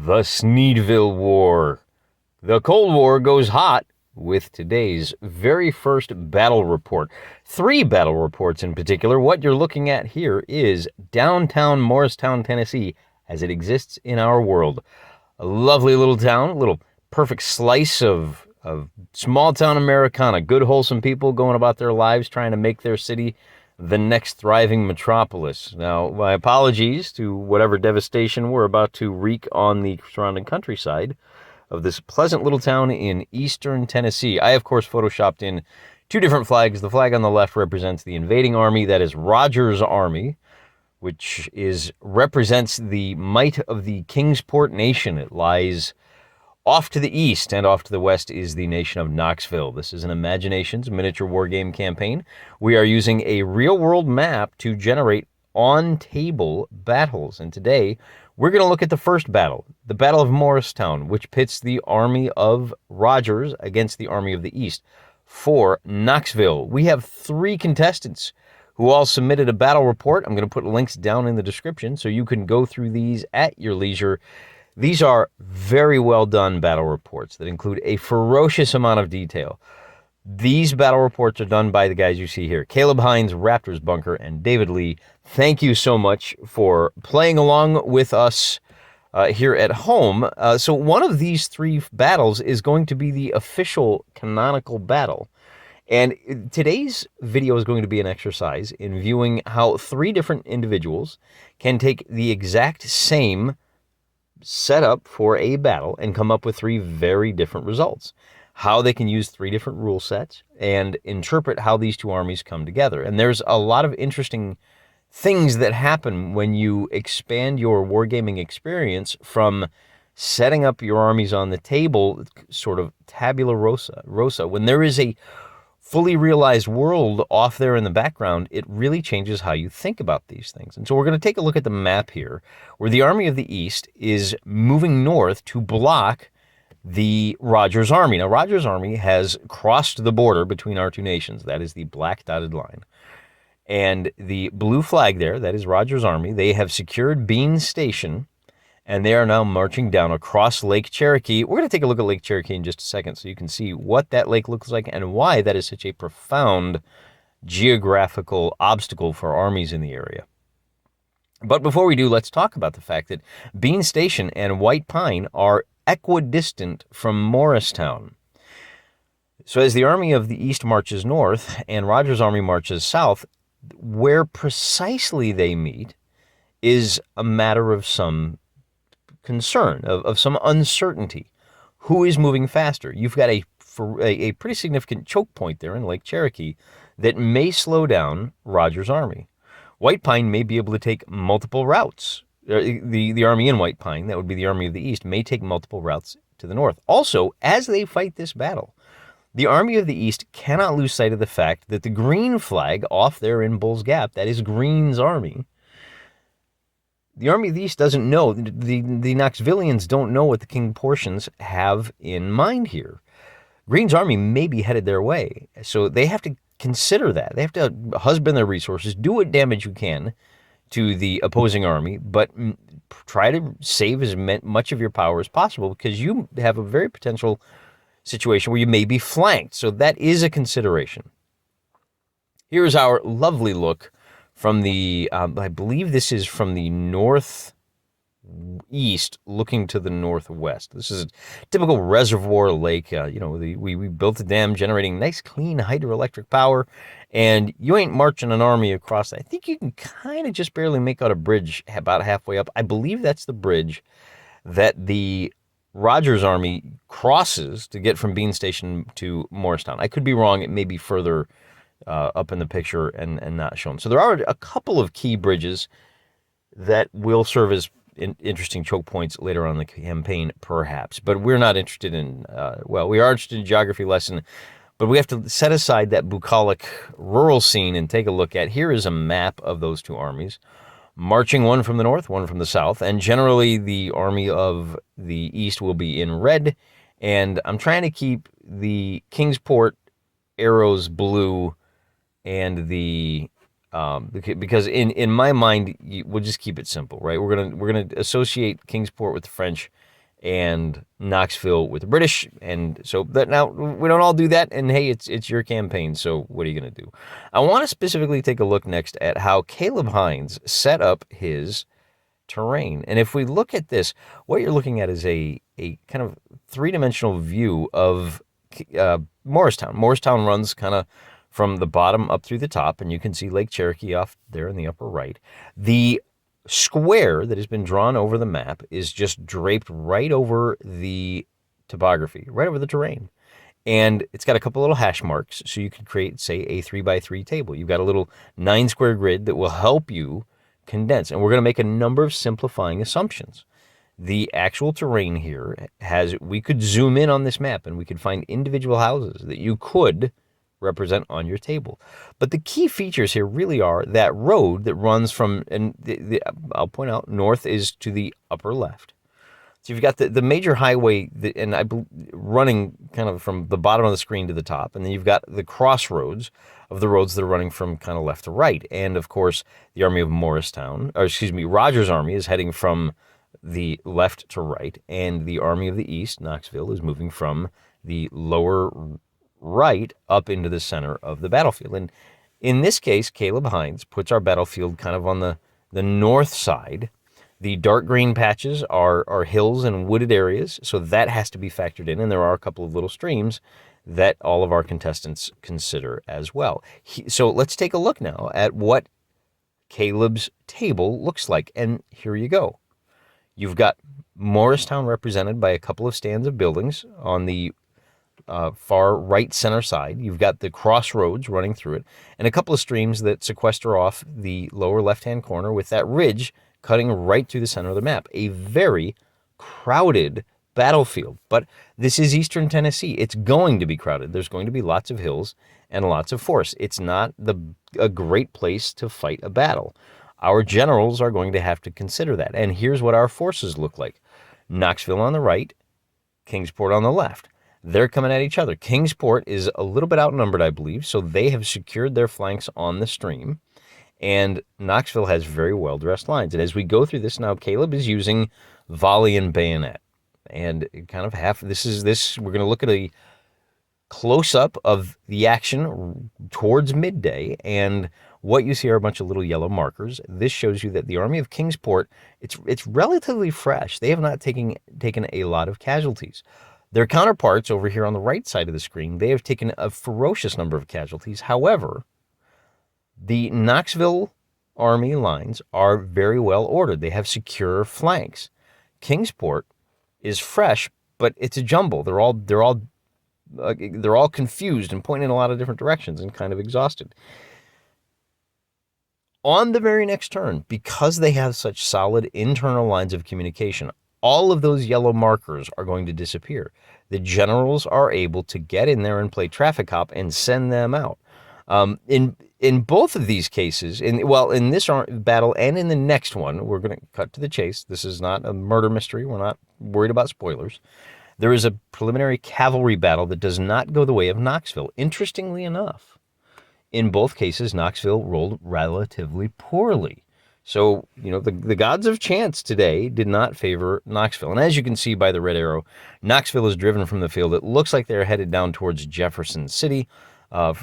The Sneedville War. The Cold War goes hot with today's very first battle report. 3 battle reports in particular. What you're looking at here is downtown Morristown, Tennessee, as it exists in our world. A lovely little town, a little perfect slice of small town Americana. Good, wholesome people going about their lives, trying to make their city the next thriving metropolis. Now, my apologies to whatever devastation we're about to wreak on the surrounding countryside of this pleasant little town in eastern Tennessee. I, of course, photoshopped in 2 different flags. The flag on the left represents the invading army. That is Rogers' army, which represents the might of the Kingsport nation. It lies off to the east, and off to the west is the nation of Knoxville. This is an Imaginations miniature wargame campaign. We are using a real-world map to generate on-table battles. And today, we're going to look at the first battle, the Battle of Morristown, which pits the army of Rogers against the army of the East for Knoxville. We have 3 contestants who all submitted a battle report. I'm going to put links down in the description so you can go through these at your leisure. These are very well done battle reports that include a ferocious amount of detail. These battle reports are done by the guys you see here, Caleb Hines, Raptor's Bunker, and David Lee. Thank you so much for playing along with us here at home. So one of these 3 battles is going to be the official canonical battle. And today's video is going to be an exercise in viewing how 3 different individuals can take the exact same setup for a battle and come up with 3 very different results. How they can use 3 different rule sets and interpret how these 2 armies come together. And there's a lot of interesting things that happen when you expand your wargaming experience from setting up your armies on the table, sort of tabula rasa. When there is a fully realized world off there in the background, it really changes how you think about these things. And so we're going to take a look at the map here, where the army of the East is moving north to block the Rogers army. Now, Rogers army has crossed the border between our 2 nations. That is the black dotted line. And the blue flag there, that is Rogers army. They have secured Bean Station, and they are now marching down across Lake Cherokee. We're going to take a look at Lake Cherokee in just a second so you can see what that lake looks like and why that is such a profound geographical obstacle for armies in the area. But before we do, let's talk about the fact that Bean Station and White Pine are equidistant from Morristown. So as the army of the East marches north and Rogers' army marches south, where precisely they meet is a matter of some concern, of some uncertainty. Who is moving faster? You've got a pretty significant choke point there in Lake Cherokee that may slow down Rogers' army. White Pine may be able to take multiple routes. The army in White Pine, that would be the army of the East, may take multiple routes to the north. Also, as they fight this battle, the army of the East cannot lose sight of the fact that the green flag off there in Bull's Gap, that is Green's army, the army of the East doesn't know, the Knoxvillians don't know what the King portions have in mind here. Green's army may be headed their way, so they have to consider that. They have to husband their resources, do what damage you can to the opposing army, but try to save as much of your power as possible because you have a very potential situation where you may be flanked. So that is a consideration. Here's our lovely look from the, I believe this is from the northeast looking to the northwest. This is a typical reservoir lake. We built a dam generating nice, clean hydroelectric power, and you ain't marching an army across that. I think you can kind of just barely make out a bridge about halfway up. I believe that's the bridge that the Rogers army crosses to get from Bean Station to Morristown. I could be wrong. It may be further up in the picture and not shown. So there are a couple of key bridges that will serve as interesting choke points later on in the campaign, perhaps. But we're not interested in, we are interested in geography lesson, but we have to set aside that bucolic rural scene and take a look at, here is a map of those 2 armies, marching one from the north, one from the south, and generally the army of the East will be in red, and I'm trying to keep the Kingsport arrows blue and the because in my mind, we'll just keep it simple, right? We're gonna associate Kingsport with the French and Knoxville with the British. And so that now we don't all do that. And hey, it's your campaign. So what are you going to do? I want to specifically take a look next at how Caleb Hines set up his terrain. And if we look at this, what you're looking at is a kind of three-dimensional view of Morristown. Morristown runs kind of from the bottom up through the top, and you can see Lake Cherokee off there in the upper right. The square that has been drawn over the map is just draped right over the topography, right over the terrain. And it's got a couple little hash marks, so you could create, say, a 3x3 table. You've got a little 9-square grid that will help you condense. And we're going to make a number of simplifying assumptions. The actual terrain here we could zoom in on this map and we could find individual houses that you could represent on your table. But the key features here really are that road that runs from, and I'll point out, north is to the upper left. So you've got the major highway, running kind of from the bottom of the screen to the top, and then you've got the crossroads of the roads that are running from kind of left to right. And of course, the army of Rogers' army is heading from the left to right, and the army of the east, Knoxville, is moving from the lower right up into the center of the battlefield. And in this case, Caleb Hines puts our battlefield kind of on the north side. The dark green patches are hills and wooded areas, so that has to be factored in. And there are a couple of little streams that all of our contestants consider as well. So let's take a look now at what Caleb's table looks like. And here you go. You've got Morristown represented by a couple of stands of buildings on the far right center side. You've got the crossroads running through it, and a couple of streams that sequester off the lower left-hand corner with that ridge cutting right through the center of the map. A very crowded battlefield, but this is Eastern Tennessee. It's going to be crowded. There's going to be lots of hills and lots of force. It's not a great place to fight a battle. Our generals are going to have to consider that. And here's what our forces look like. Knoxville on the right, Kingsport on the left. They're coming at each other. Kingsport is a little bit outnumbered, I believe, so they have secured their flanks on the stream. And Knoxville has very well-dressed lines. And as we go through this now, Caleb is using volley and bayonet. And kind of we're going to look at a close-up of the action towards midday, and what you see are a bunch of little yellow markers. This shows you that the army of Kingsport, it's relatively fresh. They have not taken a lot of casualties. Their counterparts over here on the right side of the screen, they have taken a ferocious number of casualties. However, the Knoxville army lines are very well ordered. They have secure flanks. Kingsport is fresh, but it's a jumble. They're all confused and pointing in a lot of different directions and kind of exhausted. On the very next turn, because they have such solid internal lines of communication, all of those yellow markers are going to disappear. The generals are able to get in there and play traffic cop and send them out. In both of these cases, in this battle and in the next one, we're going to cut to the chase. This is not a murder mystery. We're not worried about spoilers. There is a preliminary cavalry battle that does not go the way of Knoxville. Interestingly enough, in both cases, Knoxville rolled relatively poorly. So, the gods of chance today did not favor Knoxville. And as you can see by the red arrow, Knoxville is driven from the field. It looks like they're headed down towards Jefferson City,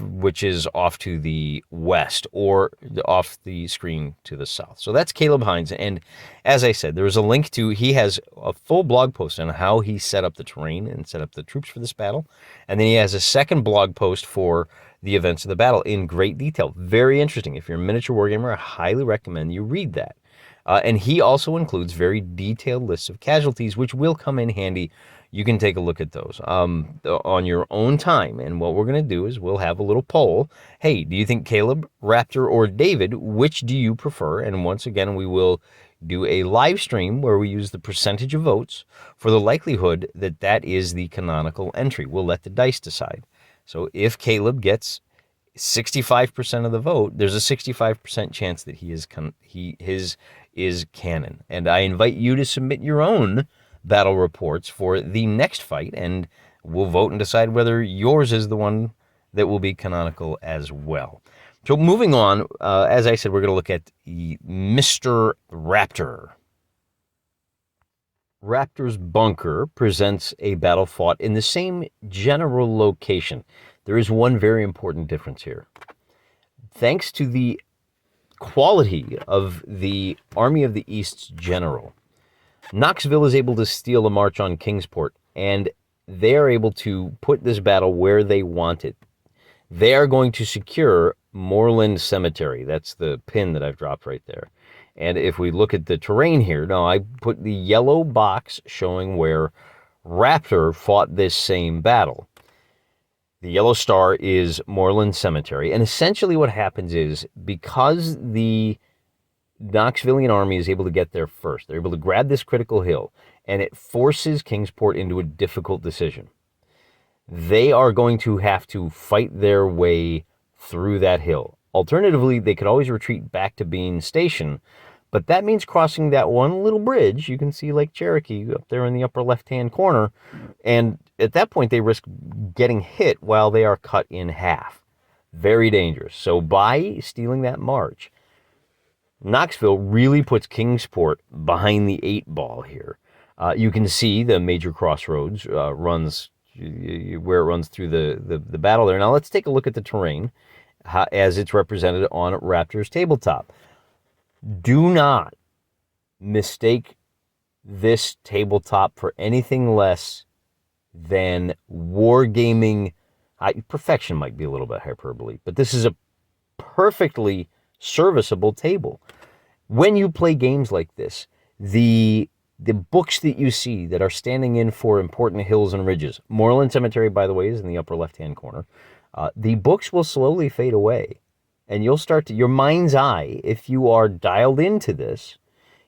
which is off to the west or off the screen to the south. So that's Caleb Hines. And as I said, there was a link he has a full blog post on how he set up the terrain and set up the troops for this battle. And then he has a second blog post for the events of the battle in great detail. Very interesting. If you're a miniature wargamer, I highly recommend you read that. And he also includes very detailed lists of casualties, which will come in handy. You can take a look at those on your own time. And what we're going to do is we'll have a little poll. Hey, do you think Caleb, Raptor, or David, which do you prefer? And once again, we will do a live stream where we use the percentage of votes for the likelihood that is the canonical entry. We'll let the dice decide. So if Caleb gets 65% of the vote, there's a 65% chance that his is canon. And I invite you to submit your own battle reports for the next fight, and we'll vote and decide whether yours is the one that will be canonical as well. So moving on, as I said, we're going to look at Mr. Raptor. Raptor's bunker presents a battle fought in the same general location. There is one very important difference here. Thanks to the quality of the Army of the East's general, Knoxville is able to steal a march on Kingsport, and they are able to put this battle where they want it. They are going to secure Moreland Cemetery. That's the pin that I've dropped right there. And if we look at the terrain here, now I put the yellow box showing where Raptor fought this same battle. The yellow star is Moreland Cemetery. And essentially what happens is, because the Knoxvillian army is able to get there first, they're able to grab this critical hill, and it forces Kingsport into a difficult decision. They are going to have to fight their way through that hill. Alternatively, they could always retreat back to Bean Station, but that means crossing that one little bridge. You can see Lake Cherokee up there in the upper left-hand corner, and at that point they risk getting hit while they are cut in half. Very dangerous. So by stealing that march, Knoxville really puts Kingsport behind the 8-ball here. You can see the major crossroads runs where it runs through the battle there. Now let's take a look at the terrain as it's represented on Raptor's tabletop. Do not mistake this tabletop for anything less than Wargaming. Perfection might be a little bit hyperbole, but this is a perfectly serviceable table. When you play games like this, the books that you see that are standing in for important hills and ridges, Moreland Cemetery, by the way, is in the upper left-hand corner. The books will slowly fade away, and you'll start to, your mind's eye, if you are dialed into this,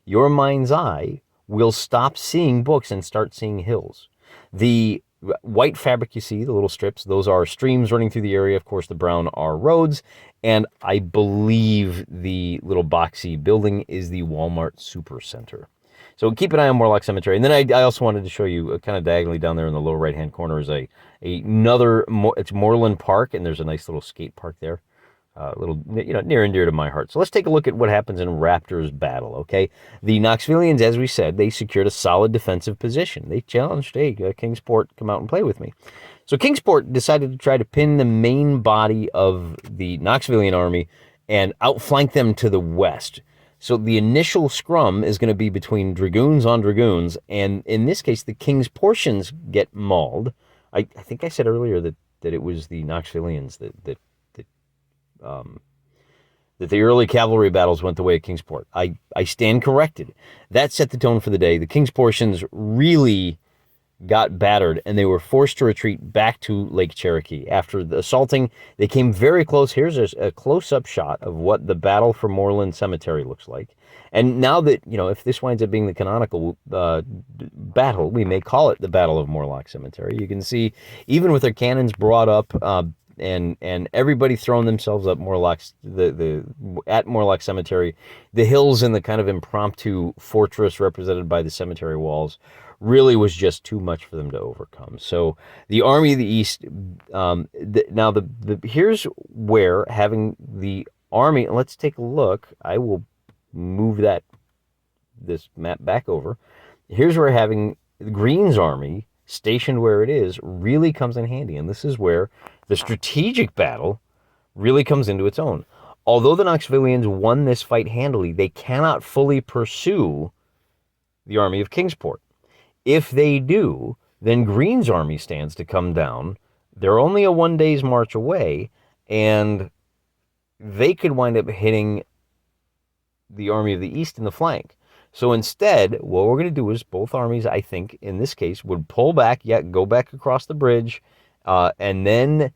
your mind's eye will stop seeing books and start seeing hills. The white fabric you see, the little strips, those are streams running through the area. Of course, the brown are roads, and I believe the little boxy building is the Walmart Supercenter. So keep an eye on Morlock Cemetery. And then I also wanted to show you kind of diagonally down there in the lower right-hand corner is another, it's Moreland Park, and there's a nice little skate park there. Little, near and dear to my heart. So let's take a look at what happens in Raptor's battle, okay? The Knoxvillians, as we said, they secured a solid defensive position. They challenged, hey, Kingsport, come out and play with me. So Kingsport decided to try to pin the main body of the Knoxvillian army and outflank them to the west. So the initial scrum is going to be between dragoons on dragoons, and in this case, the King's portions get mauled. I think I said earlier that it was the Knoxvillians that the early cavalry battles went the way of Kingsport. I stand corrected. That set the tone for the day. The King's portions really got battered, and they were forced to retreat back to Lake Cherokee. After the assaulting, they came very close. Here's a close-up shot of what the battle for Moreland Cemetery looks like. And now that, if this winds up being the canonical battle, we may call it the Battle of Morlock Cemetery. You can see, even with their cannons brought up, and everybody throwing themselves up at Morlock Cemetery, the hills and the kind of impromptu fortress represented by the cemetery walls really was just too much for them to overcome. So the Army of the East, here's where having the army, let's take a look. I will move this map back over. Here's where having Green's army stationed where it is really comes in handy, and this is where the strategic battle really comes into its own. Although the Knoxvillians won this fight handily, they cannot fully pursue the army of Kingsport. If they do, then Green's army stands to come down. They're only a 1 day's march away, and they could wind up hitting the army of the East in the flank. So instead, what we're going to do is both armies, I think, in this case, would pull back, go back across the bridge, and then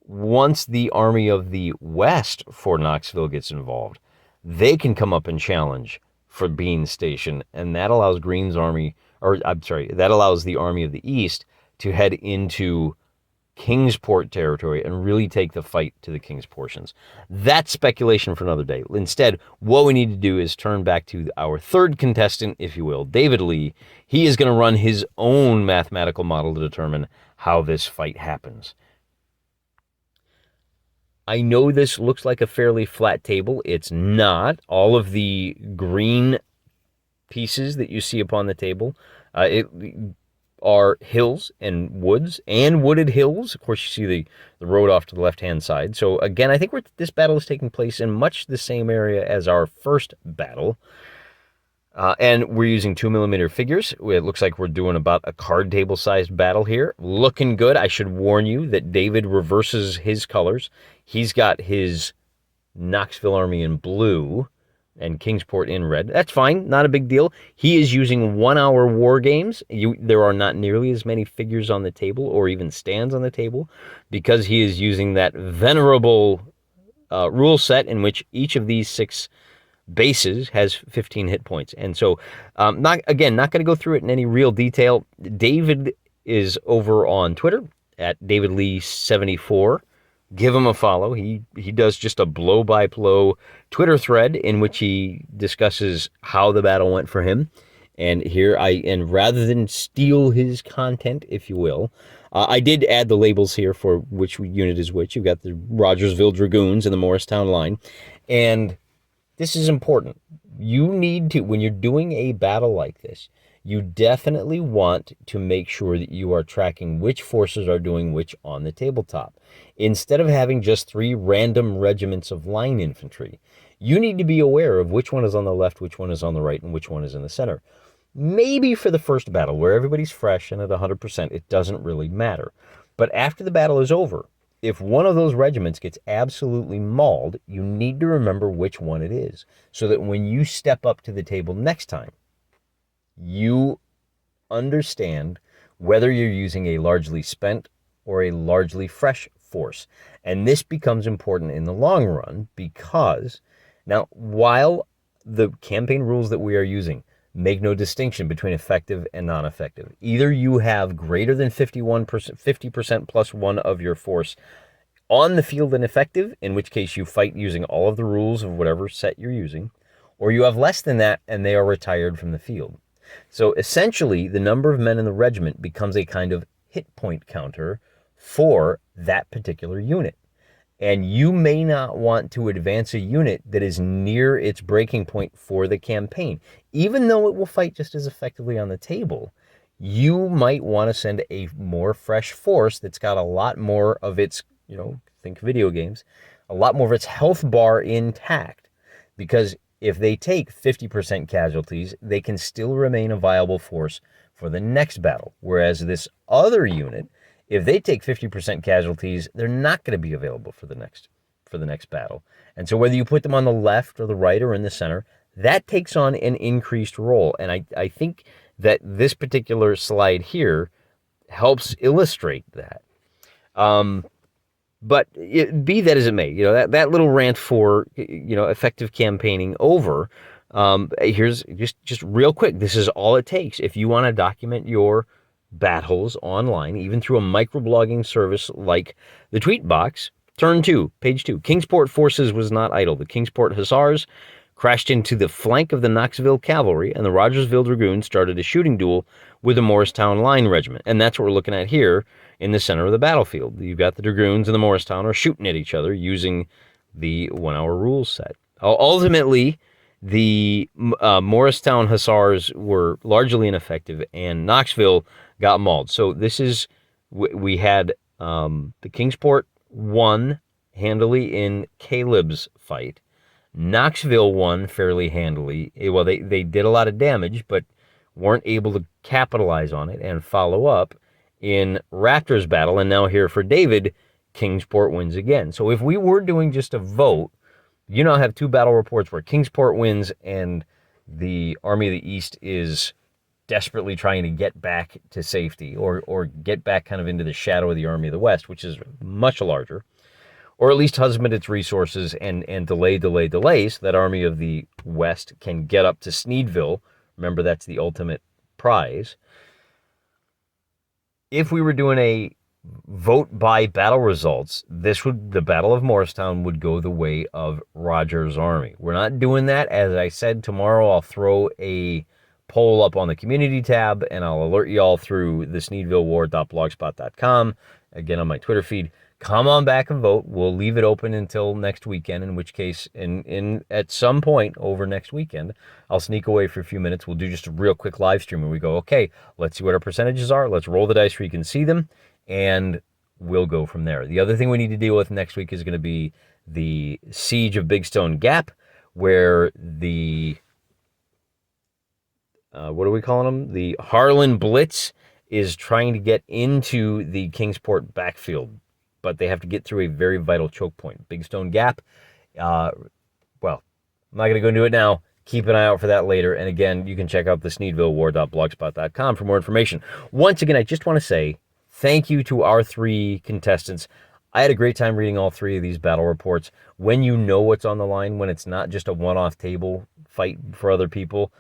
once the army of the West for Knoxville gets involved, they can come up and challenge for Bean Station, and that allows that allows the army of the East to head into Kingsport territory and really take the fight to the King's portions. That's speculation for another day. Instead, what we need to do is turn back to our third contestant, if you will, David Lee. He is going to run his own mathematical model to determine how this fight happens. I know this looks like a fairly flat table. It's not. All of the green pieces that you see upon the table It are hills and woods and wooded hills. Of course, you see the road off to the left-hand side. So again, I think this battle is taking place in much the same area as our first battle. And we're using 2mm figures. It looks like we're doing about a card table sized battle here. Looking good. I should warn you that David reverses his colors. He's got his Knoxville Army in blue and Kingsport in red. That's fine. Not a big deal. He is using 1 hour war games. There are not nearly as many figures on the table or even stands on the table because he is using that venerable rule set in which each of these 6 bases has 15 hit points. And so, not going to go through it in any real detail. David is over on Twitter at DavidLee74. Give him a follow. He does just a blow-by-blow Twitter thread in which he discusses how the battle went for him. And rather than steal his content, if you will, I did add the labels here for which unit is which. You've got the Rogersville Dragoons and the Morristown line. And this is important. You need to, when you're doing a battle like this, you definitely want to make sure that you are tracking which forces are doing which on the tabletop. Instead of having just 3 random regiments of line infantry, you need to be aware of which one is on the left, which one is on the right, and which one is in the center. Maybe for the first battle, where everybody's fresh and at 100%, it doesn't really matter. But after the battle is over, if one of those regiments gets absolutely mauled, you need to remember which one it is, so that when you step up to the table next time, you understand whether you're using a largely spent or a largely fresh force. And this becomes important in the long run because, now, while the campaign rules that we are using make no distinction between effective and non-effective, either you have greater than 50% plus 1 of your force on the field and effective, in which case you fight using all of the rules of whatever set you're using, or you have less than that and they are retired from the field. So essentially, the number of men in the regiment becomes a kind of hit point counter for that particular unit. And you may not want to advance a unit that is near its breaking point for the campaign. Even though it will fight just as effectively on the table, you might want to send a more fresh force that's got a lot more of its, think video games, a lot more of its health bar intact. Because if they take 50% casualties, they can still remain a viable force for the next battle. Whereas this other unit, if they take 50% casualties, they're not going to be available for the next battle. And so whether you put them on the left or the right or in the center, that takes on an increased role. And I think that this particular slide here helps illustrate that. But be that as it may, that little rant for, effective campaigning over. Here's just real quick. This is all it takes. If you want to document your battles online, even through a microblogging service like the Tweetbox, turn 2, page 2. Kingsport forces was not idle. The Kingsport Hussars crashed into the flank of the Knoxville Cavalry, and the Rogersville Dragoons started a shooting duel with the Morristown Line Regiment. And that's what we're looking at here in the center of the battlefield. You've got the Dragoons and the Morristown are shooting at each other using the 1 hour rules set. Ultimately, the Morristown Hussars were largely ineffective, and Knoxville got mauled. So this is, we had the Kingsport won handily in Caleb's fight. Knoxville won fairly handily. Well, they did a lot of damage, but weren't able to capitalize on it and follow up in Raptor's battle. And now here for David, Kingsport wins again. So if we were doing just a vote, you now have 2 battle reports where Kingsport wins and the Army of the East is desperately trying to get back to safety or get back kind of into the shadow of the Army of the West, which is much larger, or at least husband its resources and delay so that Army of the West can get up to Sneedville. Remember, that's the ultimate prize. If we were doing a vote by battle results, the Battle of Morristown would go the way of Roger's army. We're not doing that. As I said, tomorrow I'll throw a poll up on the community tab and I'll alert you all through the SneedvilleWar.blogspot.com, again on my Twitter feed. come on back and vote. We'll leave it open until next weekend, in which case, at some point over next weekend, I'll sneak away for a few minutes. We'll do just a real quick live stream where we go, okay, let's see what our percentages are. Let's roll the dice so you can see them, and we'll go from there. The other thing we need to deal with next week is going to be the siege of Big Stone Gap, where the what are we calling them? The Harlan Blitz is trying to get into the Kingsport backfield, but they have to get through a very vital choke point. Big Stone Gap, well, I'm not going to go into it now. Keep an eye out for that later. And again, you can check out the sneedvillewar.blogspot.com for more information. Once again, I just want to say thank you to our 3 contestants. I had a great time reading all 3 of these battle reports. When you know what's on the line, when it's not just a one-off table fight for other people,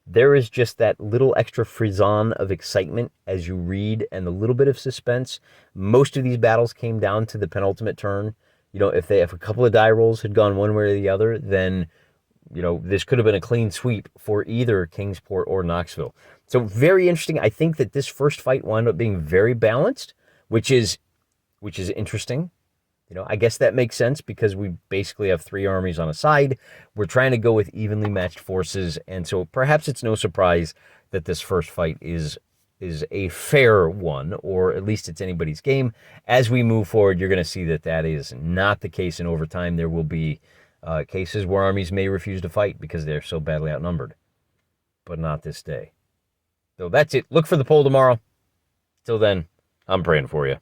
there is just that little extra frisson of excitement as you read and a little bit of suspense. Most of these battles came down to the penultimate turn. You know, if a couple of die rolls had gone one way or the other, then, you know, this could have been a clean sweep for either Kingsport or Knoxville. So very interesting. I think that this first fight wound up being very balanced, which is interesting. You know, I guess that makes sense because we basically have 3 armies on a side. We're trying to go with evenly matched forces, and so perhaps it's no surprise that this first fight is a fair one, or at least it's anybody's game. As we move forward, you're going to see that that is not the case in overtime. There will be cases where armies may refuse to fight because they're so badly outnumbered, but not this day. So that's it. Look for the poll tomorrow. Till then, I'm praying for you.